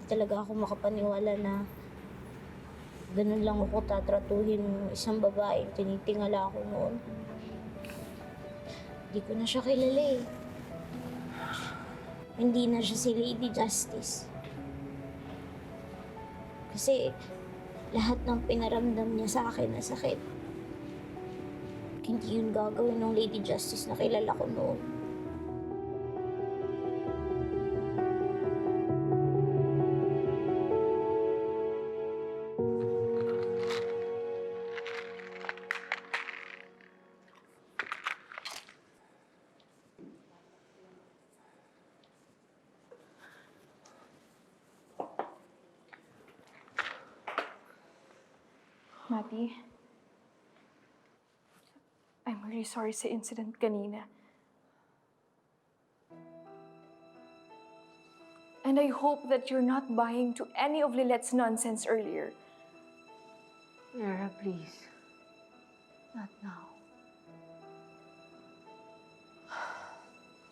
talaga ako makapaniwala na ganun lang ako tatratuhin ng isang babae. Tinitingala ako noon. Hindi ko na siya kilala eh. Hindi na siya si Lady Justice. Kasi lahat ng pinaramdam niya sa akin na sakit, hindi yun gagawin ng Lady Justice na kilala ko noon. Mati, I'm really sorry sa incident kanina. And I hope that you're not buying to any of Lilette's nonsense earlier. Clara, please. Not now.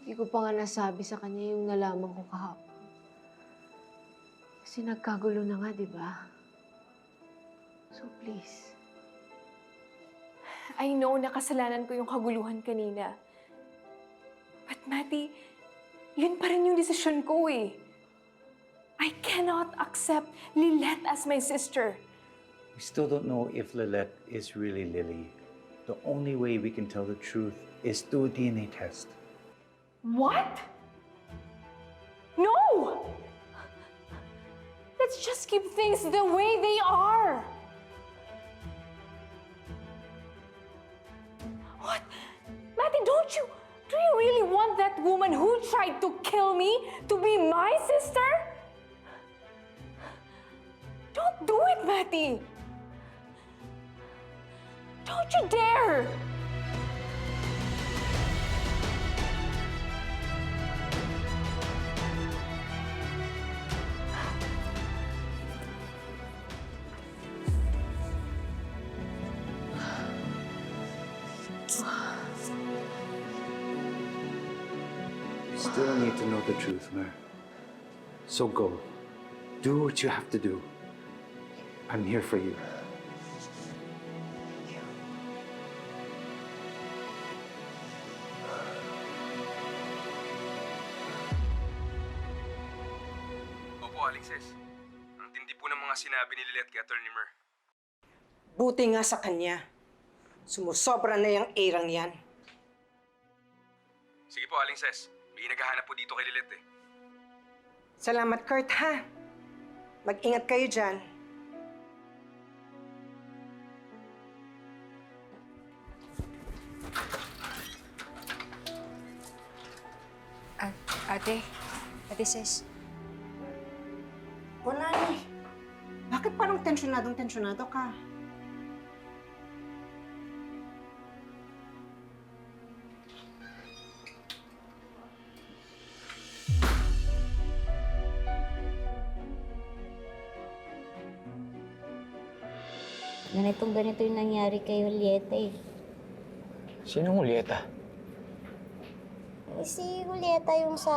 Hindi ko pa nga nasabi sa kanya yung nalaman ko kahapon. Kasi nagkagulo na nga, di ba? So please. I know na kasalanan ko yung kaguluhan kanina. But Mati, yun pa rin yung desisyon ko eh. I cannot accept Lilette as my sister. We still don't know if Lilette is really Lily. The only way we can tell the truth is through a DNA test. What? No! Let's just keep things the way they are. What? Matty, do you really want that woman who tried to kill me to be my sister? Don't do it, Matty. Don't you dare! You still need to know the truth, Mer. So go. Do what you have to do. I'm here for you. Opo, Alexis. Ang tindi po ng mga sinabi ni Lilette kay Atty. Mer. Buti nga sa kanya. Sumusobra na yung erang yan. Sige po, Alexis. May naghahanap po dito kay Lilette eh. Salamat, Kurt, ha? Mag-ingat kayo dyan. Ate Sis. Wala eh. Bakit parang tensyonado ka? Ganito yung nangyari kay Julieta eh. Sinong Julieta? Si Julieta yung sa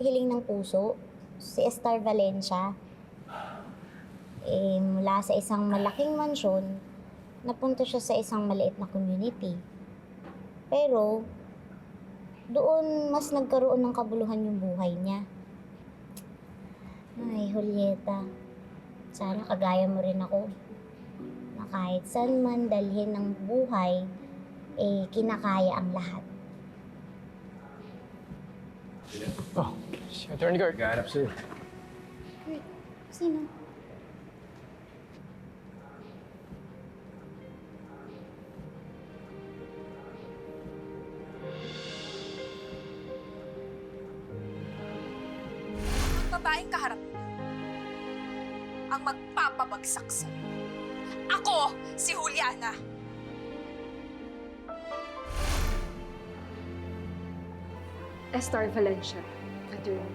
Hiling ng Puso, si Star Valencia. Mula sa isang malaking mansyon, napunta siya sa isang maliit na community. Pero, doon mas nagkaroon ng kabuluhan yung buhay niya. Ay, Julieta, sana kagaya mo rin ako. Na kahit saan man dalhin ng buhay, kinakaya ang lahat. Oh, si Attorney Guard. Naghahanap sa'yo. Sino? Ang babaeng kaharap mo ang magpapabagsak sa'yo. Ako, si Juliana. Star Valencia, Attorney.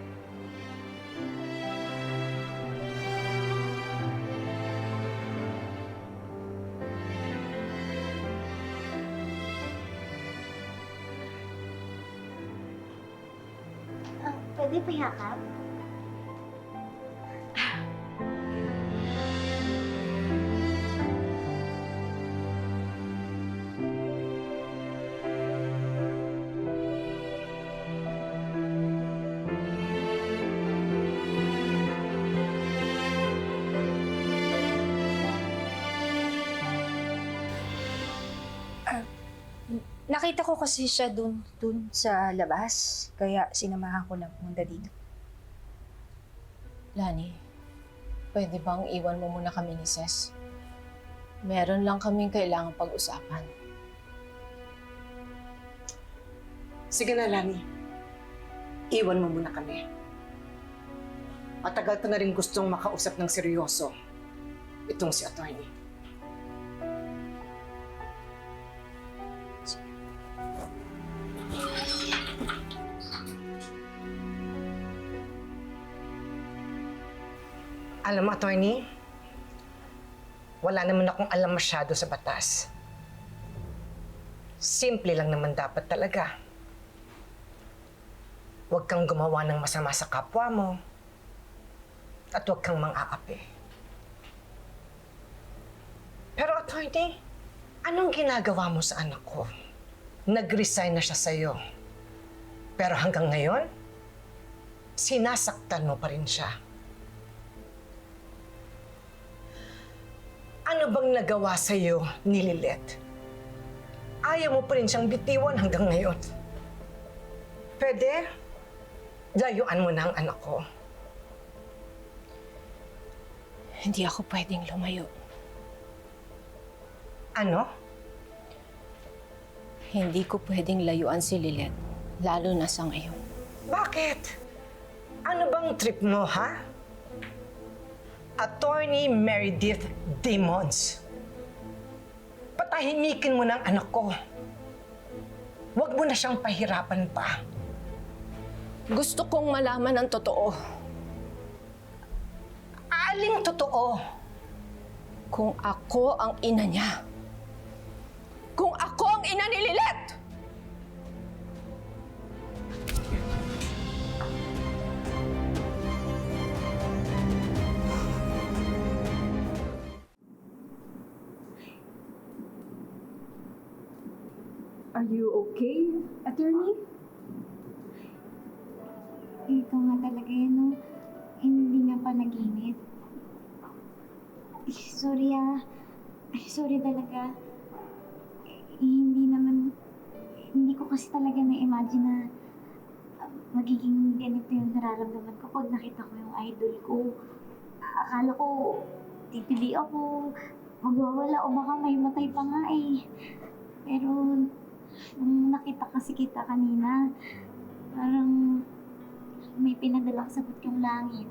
Pwede pa yakap? Nakita ko kasi siya dun sa labas. Kaya sinamahan ko lang pumunta dito. Lani, pwede bang iwan mo muna kami ni Ses? Meron lang kaming kailangang pag-usapan. Sige na, Lani. Iwan mo muna kami. Matagal ko na rin gustong makausap ng seryoso itong si attorney. Alam mo, attorney, wala naman akong alam masyado sa batas. Simple lang naman dapat talaga. Huwag kang gumawa ng masama sa kapwa mo at huwag kang mang-aapi. Pero attorney, anong ginagawa mo sa anak ko? Nag-resign na siya sa'yo. Pero hanggang ngayon, sinasaktan mo pa rin siya. Ano bang nagawa sa'yo ni Lilette? Ayaw mo pa rin siyang bitiwan hanggang ngayon. Pwede? Layuan mo na ang anak ko. Hindi ako pwedeng lumayo. Ano? Hindi ko pwedeng layuan si Lilette, lalo na sa ngayon. Bakit? Ano bang trip mo, ha? Attorney Meredith Demons. Patahimikin mo ng anak ko. Huwag mo na siyang pahirapan pa. Gusto kong malaman ang totoo. Aling totoo? Kung ako ang ina niya. Kung ako ang ina ni Lilette! Are you okay, attorney? Ikaw nga talaga yan, no? Hindi nga pa naginip. Sorry sorry talaga. Hindi ko kasi talaga na-imagine na magiging ganito yung nararamdaman ko pag nakita ko yung idol ko. Akala ko, titili ako, magwawala o baka may matay pa nga eh. Pero, nung nakita kasi kita kanina, parang may pinadalang sagot yung langit.